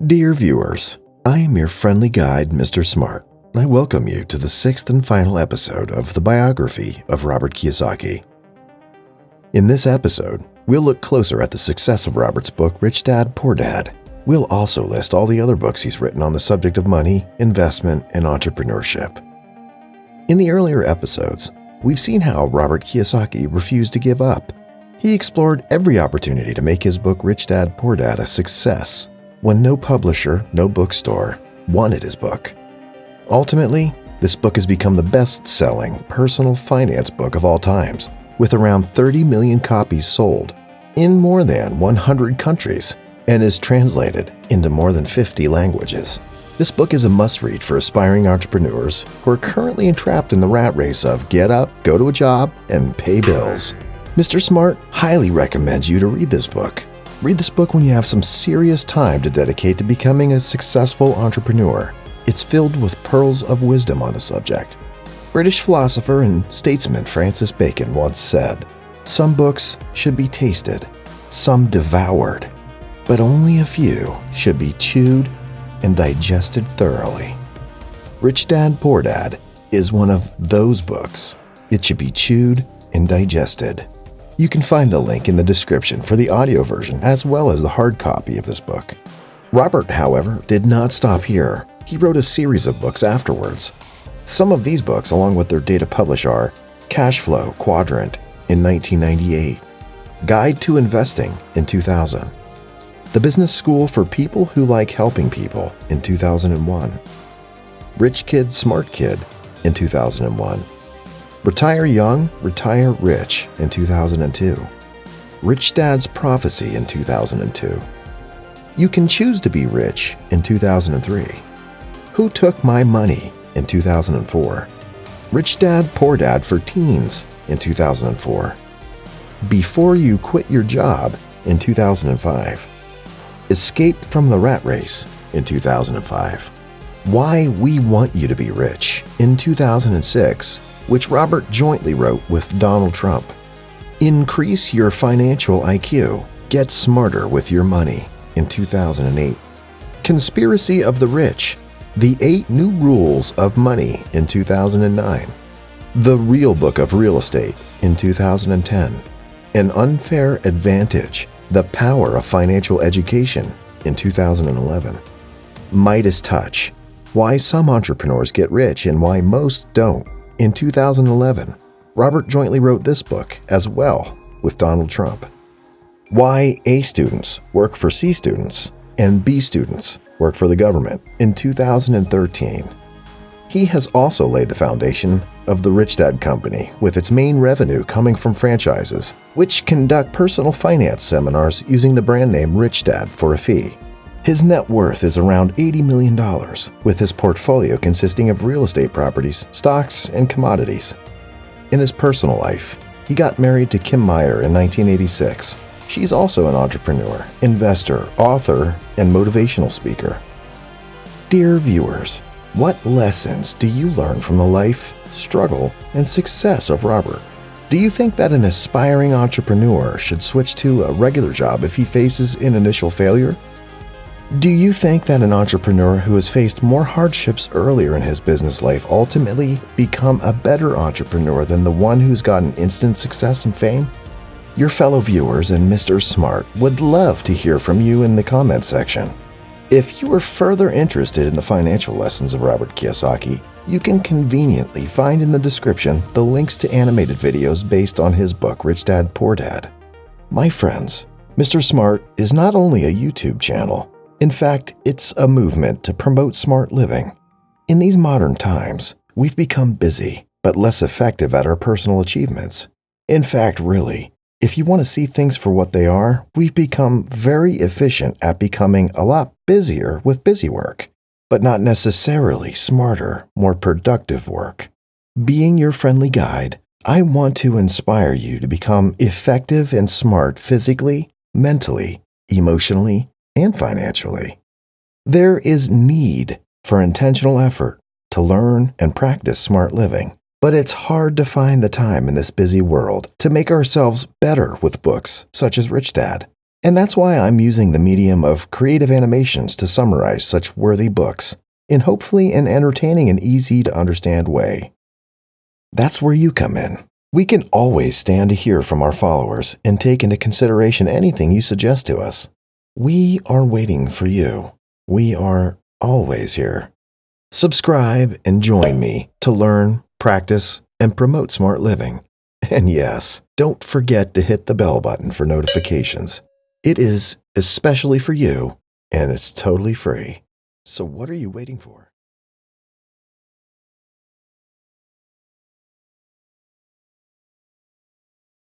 Dear viewers, I am your friendly guide, Mr. Smart, and I welcome you to the sixth and final episode of the biography of Robert Kiyosaki. In this episode, we'll look closer at the success of Robert's book, Rich Dad, Poor Dad. We'll also list all the other books he's written on the subject of money, investment, and entrepreneurship. In the earlier episodes, we've seen how Robert Kiyosaki refused to give up. He explored every opportunity to make his book Rich Dad, Poor Dad a success when no publisher, no bookstore wanted his book. Ultimately, this book has become the best-selling personal finance book of all times, with around 30 million copies sold in more than 100 countries and is translated into more than 50 languages. This book is a must-read for aspiring entrepreneurs who are currently entrapped in the rat race of get up, go to a job, and pay bills. Mr. Smart highly recommends you to read this book. Read this book when you have some serious time to dedicate to becoming a successful entrepreneur. It's filled with pearls of wisdom on the subject. British philosopher and statesman Francis Bacon once said, "Some books should be tasted, some devoured, but only a few should be chewed and digested thoroughly." Rich Dad, Poor Dad is one of those books. It should be chewed and digested. You can find the link in the description for the audio version as well as the hard copy of this book. Robert, however, did not stop here. He wrote a series of books afterwards. Some of these books, along with their date of publish, are Cash Flow Quadrant in 1998, Guide to Investing in 2000, The Business School for People Who Like Helping People in 2001, Rich Kid, Smart Kid in 2001, Retire Young, Retire Rich in 2002, Rich Dad's Prophecy in 2002, You Can Choose to Be Rich in 2003, Who Took My Money in 2004, Rich Dad, Poor Dad for Teens in 2004, Before You Quit Your Job in 2005, Escape from the Rat Race in 2005, Why We Want You to Be Rich in 2006, which Robert jointly wrote with Donald Trump, Increase Your Financial IQ, Get Smarter with Your Money in 2008, Conspiracy of the Rich, The 8 New Rules of Money in 2009, The Real Book of Real Estate in 2010, An Unfair Advantage, The Power of Financial Education in 2011, Midas Touch, Why Some Entrepreneurs Get Rich and Why Most Don't in 2011. Robert jointly wrote this book as well with Donald Trump. Why A Students Work for C Students and B Students Work for the Government in 2013. He has also laid the foundation of the Rich Dad Company, with its main revenue coming from franchises, which conduct personal finance seminars using the brand name Rich Dad for a fee. His net worth is around $80 million, with his portfolio consisting of real estate properties, stocks, and commodities. In his personal life, he got married to Kim Meyer in 1986. She's also an entrepreneur, investor, author, and motivational speaker. Dear viewers, what lessons do you learn from the life, struggle, and success of Robert? Do you think that an aspiring entrepreneur should switch to a regular job if he faces an initial failure? Do you think that an entrepreneur who has faced more hardships earlier in his business life ultimately become a better entrepreneur than the one who's gotten instant success and fame? Your fellow viewers and Mr. Smart would love to hear from you in the comments section. If you are further interested in the financial lessons of Robert Kiyosaki, you can conveniently find in the description the links to animated videos based on his book Rich Dad, Poor Dad. My friends, Mr. Smart is not only a YouTube channel. In fact, it's a movement to promote smart living. In these modern times, we've become busy, but less effective at our personal achievements. In fact, really, if you want to see things for what they are, we've become very efficient at becoming a lot busier with busy work, but not necessarily smarter, more productive work. Being your friendly guide, I want to inspire you to become effective and smart physically, mentally, emotionally, and financially. There is need for intentional effort to learn and practice smart living, but it's hard to find the time in this busy world to make ourselves better with books such as Rich Dad. And that's why I'm using the medium of creative animations to summarize such worthy books in hopefully an entertaining and easy to understand way. That's where you come in. We can always stand to hear from our followers and take into consideration anything you suggest to us. We are waiting for you. We are always here. Subscribe and join me to learn, practice, and promote smart living. And yes, don't forget to hit the bell button for notifications. It is especially for you, and it's totally free. So what are you waiting for?